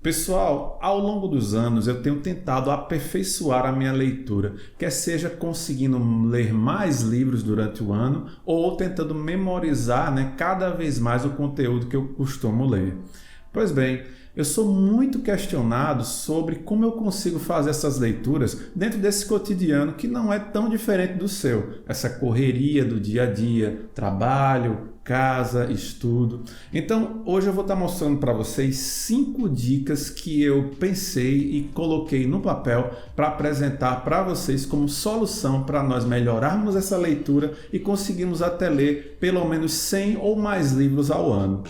Pessoal, ao longo dos anos eu tenho tentado aperfeiçoar a minha leitura, quer seja conseguindo ler mais livros durante o ano ou tentando memorizar, cada vez mais o conteúdo que eu costumo ler. Pois bem, eu sou muito questionado sobre como eu consigo fazer essas leituras dentro desse cotidiano que não é tão diferente do seu. Essa correria do dia a dia, trabalho, casa, estudo. Então, hoje eu vou estar mostrando para vocês 5 dicas que eu pensei e coloquei no papel para apresentar para vocês como solução para nós melhorarmos essa leitura e conseguirmos até ler pelo menos 100 ou mais livros ao ano.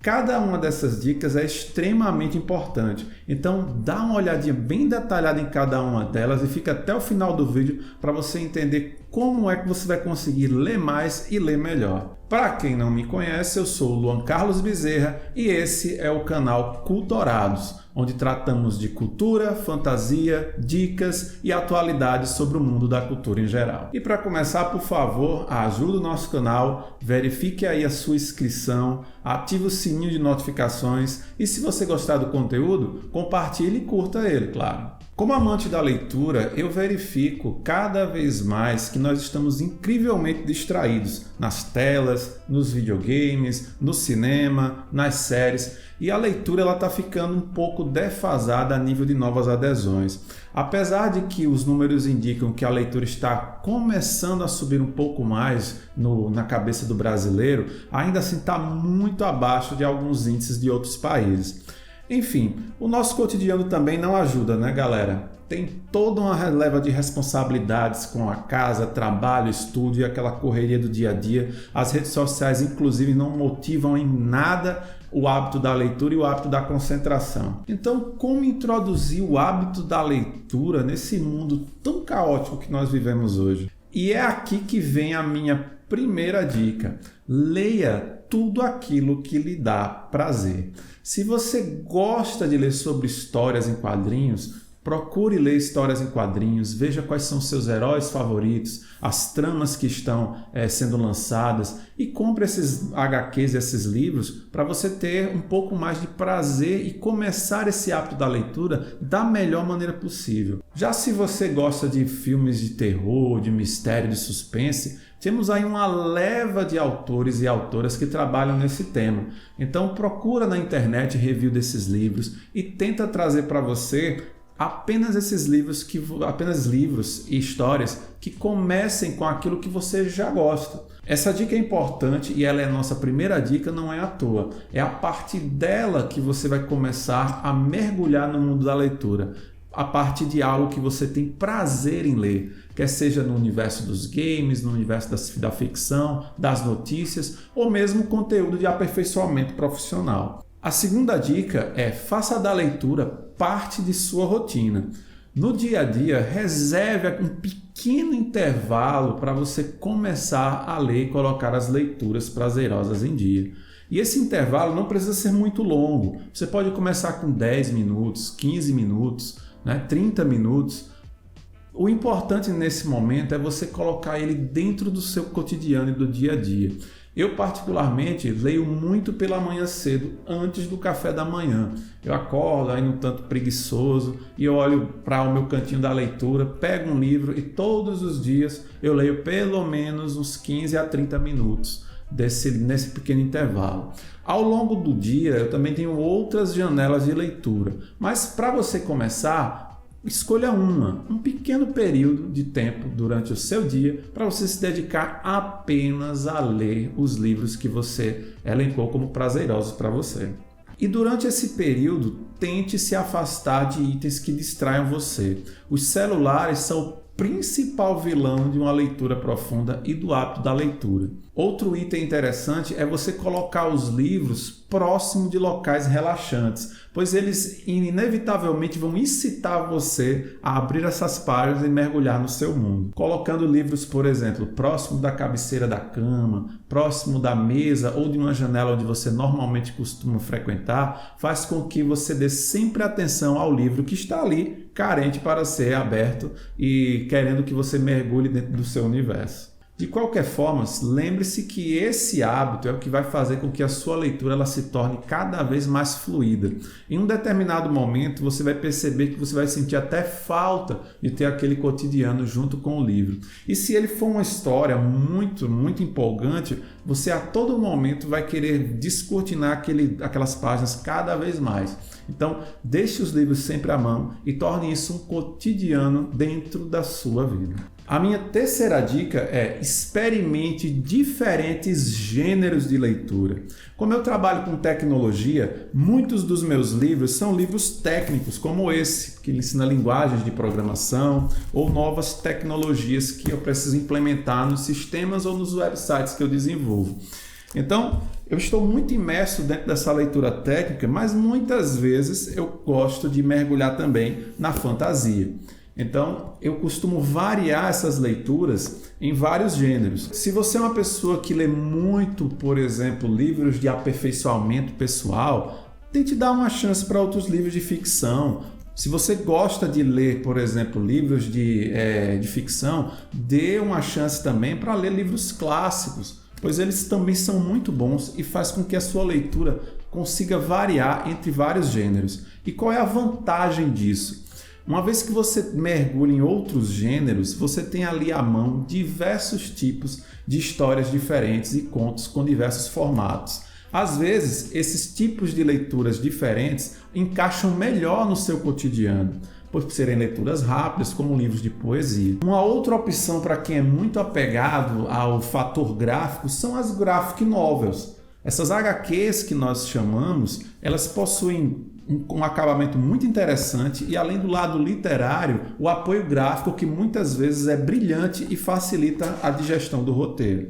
Cada uma dessas dicas é extremamente importante, então dá uma olhadinha bem detalhada em cada uma delas e fica até o final do vídeo para você entender como é que você vai conseguir ler mais e ler melhor. Para quem não me conhece, eu sou o Luan Carlos Bezerra e esse é o canal Cultorados, onde tratamos de cultura, fantasia, dicas e atualidades sobre o mundo da cultura em geral. E para começar, por favor, ajude o nosso canal, verifique aí a sua inscrição, ative o sininho de notificações e se você gostar do conteúdo, compartilhe e curta ele, claro. Como amante da leitura, eu verifico cada vez mais que nós estamos incrivelmente distraídos nas telas, nos videogames, no cinema, nas séries, e a leitura está ficando um pouco defasada a nível de novas adesões. Apesar de que os números indicam que a leitura está começando a subir um pouco mais na cabeça do brasileiro, ainda assim está muito abaixo de alguns índices de outros países. Enfim, o nosso cotidiano também não ajuda, galera? Tem toda uma leva de responsabilidades com a casa, trabalho, estudo e aquela correria do dia a dia. As redes sociais, inclusive, não motivam em nada o hábito da leitura e o hábito da concentração. Então, como introduzir o hábito da leitura nesse mundo tão caótico que nós vivemos hoje? E é aqui que vem a minha primeira dica. Leia tudo aquilo que lhe dá prazer. Se você gosta de ler sobre histórias em quadrinhos, procure ler histórias em quadrinhos, veja quais são seus heróis favoritos, as tramas que estão sendo lançadas e compre esses HQs, esses livros, para você ter um pouco mais de prazer e começar esse hábito da leitura da melhor maneira possível. Já se você gosta de filmes de terror, de mistério, de suspense, temos aí uma leva de autores e autoras que trabalham nesse tema. Então procura na internet review desses livros e tenta trazer para você apenas esses livros, apenas livros e histórias que comecem com aquilo que você já gosta. Essa dica é importante e ela é a nossa primeira dica, não é à toa. É a partir dela que você vai começar a mergulhar no mundo da leitura. A partir de algo que você tem prazer em ler, quer seja no universo dos games, no universo da ficção, das notícias ou mesmo conteúdo de aperfeiçoamento profissional. A segunda dica é: faça da leitura parte de sua rotina. No dia a dia, reserve um pequeno intervalo para você começar a ler e colocar as leituras prazerosas em dia. E esse intervalo não precisa ser muito longo. Você pode começar com 10 minutos, 15 minutos, 30 minutos. O importante nesse momento é você colocar ele dentro do seu cotidiano e do dia a dia. Eu particularmente leio muito pela manhã cedo, antes do café da manhã. Eu acordo ainda um tanto preguiçoso e eu olho para o meu cantinho da leitura, pego um livro e todos os dias eu leio pelo menos uns 15 a 30 minutos nesse pequeno intervalo. Ao longo do dia eu também tenho outras janelas de leitura, mas para você começar, escolha um pequeno período de tempo durante o seu dia para você se dedicar apenas a ler os livros que você elencou como prazerosos para você. E durante esse período, tente se afastar de itens que distraiam você. Os celulares são o principal vilão de uma leitura profunda e do hábito da leitura. Outro item interessante é você colocar os livros próximo de locais relaxantes, pois eles inevitavelmente vão incitar você a abrir essas páginas e mergulhar no seu mundo. Colocando livros, por exemplo, próximo da cabeceira da cama, próximo da mesa ou de uma janela onde você normalmente costuma frequentar, faz com que você dê sempre atenção ao livro que está ali, carente para ser aberto e querendo que você mergulhe dentro do seu universo. De qualquer forma, lembre-se que esse hábito é o que vai fazer com que a sua leitura ela se torne cada vez mais fluida. Em um determinado momento, você vai perceber que você vai sentir até falta de ter aquele cotidiano junto com o livro. E se ele for uma história muito empolgante, você a todo momento vai querer descortinar aquelas páginas cada vez mais. Então, deixe os livros sempre à mão e torne isso um cotidiano dentro da sua vida. A minha terceira dica é: experimente diferentes gêneros de leitura. Como eu trabalho com tecnologia, muitos dos meus livros são livros técnicos, como esse, que ensina linguagens de programação ou novas tecnologias que eu preciso implementar nos sistemas ou nos websites que eu desenvolvo. Então, eu estou muito imerso dentro dessa leitura técnica, mas muitas vezes eu gosto de mergulhar também na fantasia. Então, eu costumo variar essas leituras em vários gêneros. Se você é uma pessoa que lê muito, por exemplo, livros de aperfeiçoamento pessoal, tente dar uma chance para outros livros de ficção. Se você gosta de ler, por exemplo, livros de ficção, dê uma chance também para ler livros clássicos, pois eles também são muito bons e faz com que a sua leitura consiga variar entre vários gêneros. E qual é a vantagem disso? Uma vez que você mergulha em outros gêneros, você tem ali à mão diversos tipos de histórias diferentes e contos com diversos formatos. Às vezes, esses tipos de leituras diferentes encaixam melhor no seu cotidiano, por serem leituras rápidas, como livros de poesia. Uma outra opção para quem é muito apegado ao fator gráfico são as graphic novels. Essas HQs que nós chamamos, elas possuem um acabamento muito interessante e, além do lado literário, o apoio gráfico que muitas vezes é brilhante e facilita a digestão do roteiro.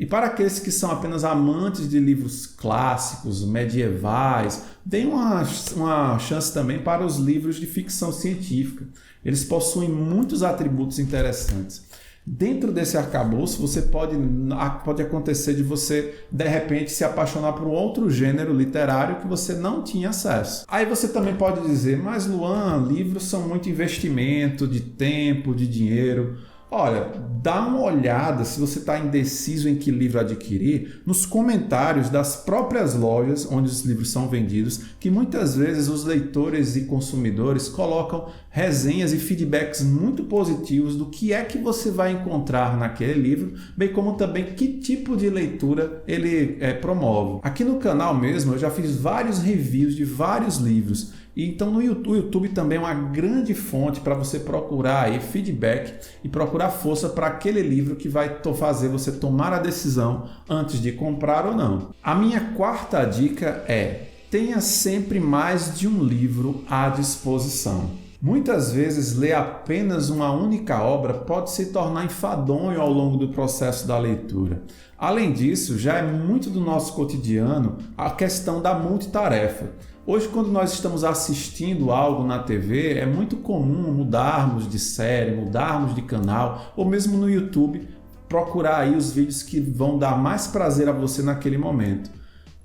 E para aqueles que são apenas amantes de livros clássicos, medievais, deem uma chance também para os livros de ficção científica. Eles possuem muitos atributos interessantes. Dentro desse arcabouço, pode acontecer de você, de repente, se apaixonar por um outro gênero literário que você não tinha acesso. Aí você também pode dizer: mas Luan, livros são muito investimento de tempo, de dinheiro. Olha, dá uma olhada, se você está indeciso em que livro adquirir, nos comentários das próprias lojas onde os livros são vendidos, que muitas vezes os leitores e consumidores colocam resenhas e feedbacks muito positivos do que é que você vai encontrar naquele livro, bem como também que tipo de leitura ele promove. Aqui no canal mesmo eu já fiz vários reviews de vários livros. Então o YouTube também é uma grande fonte para você procurar aí feedback e procurar força para aquele livro que vai fazer você tomar a decisão antes de comprar ou não. A minha quarta dica é: tenha sempre mais de um livro à disposição. Muitas vezes ler apenas uma única obra pode se tornar enfadonho ao longo do processo da leitura. Além disso, já é muito do nosso cotidiano a questão da multitarefa. Hoje, quando nós estamos assistindo algo na TV, é muito comum mudarmos de série, mudarmos de canal, ou mesmo no YouTube, procurar aí os vídeos que vão dar mais prazer a você naquele momento.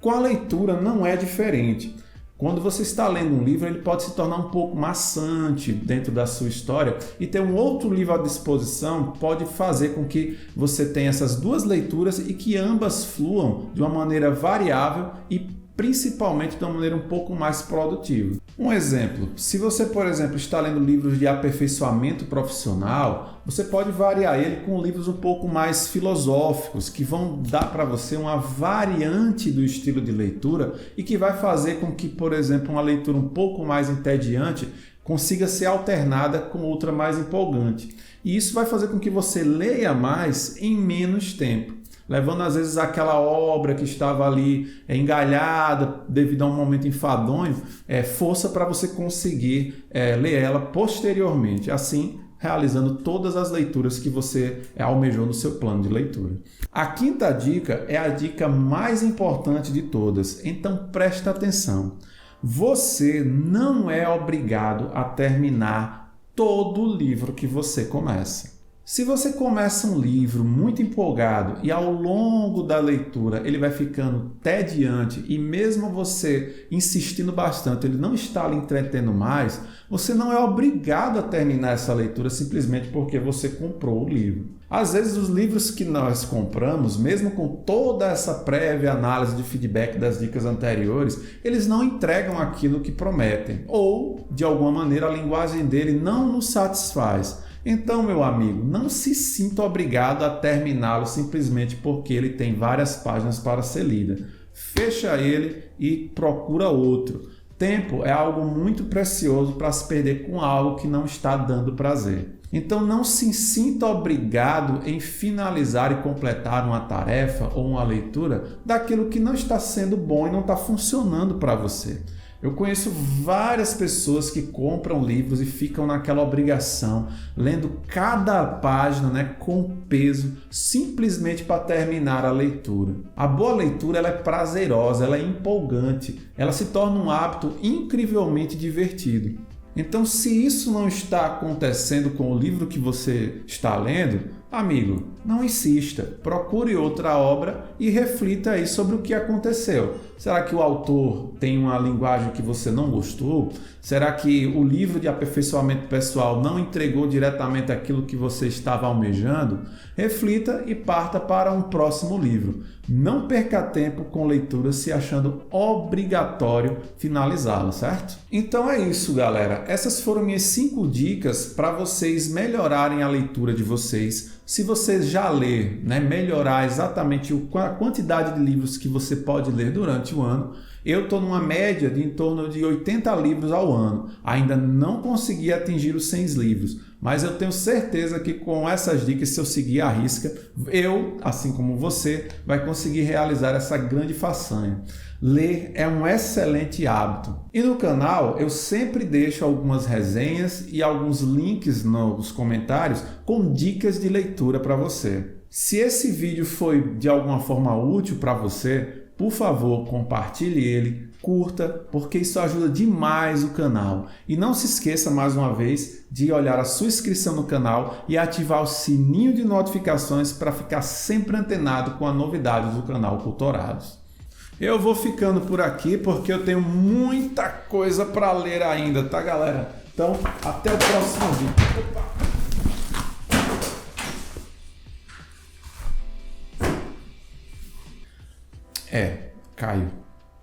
Com a leitura não é diferente. Quando você está lendo um livro, ele pode se tornar um pouco maçante dentro da sua história, e ter um outro livro à disposição pode fazer com que você tenha essas duas leituras e que ambas fluam de uma maneira variável e principalmente de uma maneira um pouco mais produtiva. Um exemplo: se você, por exemplo, está lendo livros de aperfeiçoamento profissional, você pode variar ele com livros um pouco mais filosóficos, que vão dar para você uma variante do estilo de leitura e que vai fazer com que, por exemplo, uma leitura um pouco mais entediante consiga ser alternada com outra mais empolgante. E isso vai fazer com que você leia mais em menos tempo, levando às vezes aquela obra que estava ali engalhada devido a um momento enfadonho, força para você conseguir ler ela posteriormente, assim realizando todas as leituras que você almejou no seu plano de leitura. A quinta dica é a dica mais importante de todas, então presta atenção. Você não é obrigado a terminar todo o livro que você começa. Se você começa um livro muito empolgado e ao longo da leitura ele vai ficando tediante e mesmo você insistindo bastante, ele não está lhe entretendo mais, você não é obrigado a terminar essa leitura simplesmente porque você comprou o livro. Às vezes os livros que nós compramos, mesmo com toda essa prévia análise de feedback das dicas anteriores, eles não entregam aquilo que prometem ou, de alguma maneira, a linguagem dele não nos satisfaz. Então, meu amigo, não se sinta obrigado a terminá-lo simplesmente porque ele tem várias páginas para ser lida. Fecha ele e procura outro. Tempo é algo muito precioso para se perder com algo que não está dando prazer. Então, não se sinta obrigado em finalizar e completar uma tarefa ou uma leitura daquilo que não está sendo bom e não está funcionando para você. Eu conheço várias pessoas que compram livros e ficam naquela obrigação, lendo cada página, com peso, simplesmente para terminar a leitura. A boa leitura ela é prazerosa, ela é empolgante, ela se torna um hábito incrivelmente divertido. Então, se isso não está acontecendo com o livro que você está lendo, amigo, não insista, procure outra obra e reflita aí sobre o que aconteceu. Será que o autor tem uma linguagem que você não gostou? Será que o livro de aperfeiçoamento pessoal não entregou diretamente aquilo que você estava almejando? Reflita e parta para um próximo livro. Não perca tempo com leitura se achando obrigatório finalizá-la, certo? Então é isso, galera. Essas foram minhas 5 dicas para vocês melhorarem a leitura de vocês. Se você já ler, melhorar exatamente a quantidade de livros que você pode ler durante o ano. Eu estou numa média de em torno de 80 livros ao ano. Ainda não consegui atingir os 100 livros, mas eu tenho certeza que com essas dicas, se eu seguir à risca, eu, assim como você, vai conseguir realizar essa grande façanha. Ler é um excelente hábito. E no canal eu sempre deixo algumas resenhas e alguns links nos comentários com dicas de leitura para você. Se esse vídeo foi de alguma forma útil para você, por favor, compartilhe ele, curta, porque isso ajuda demais o canal. E não se esqueça, mais uma vez, de olhar a sua inscrição no canal e ativar o sininho de notificações para ficar sempre antenado com as novidades do canal Cultorados. Eu vou ficando por aqui porque eu tenho muita coisa para ler ainda, tá, galera? Então, até o próximo vídeo. Opa! Caio.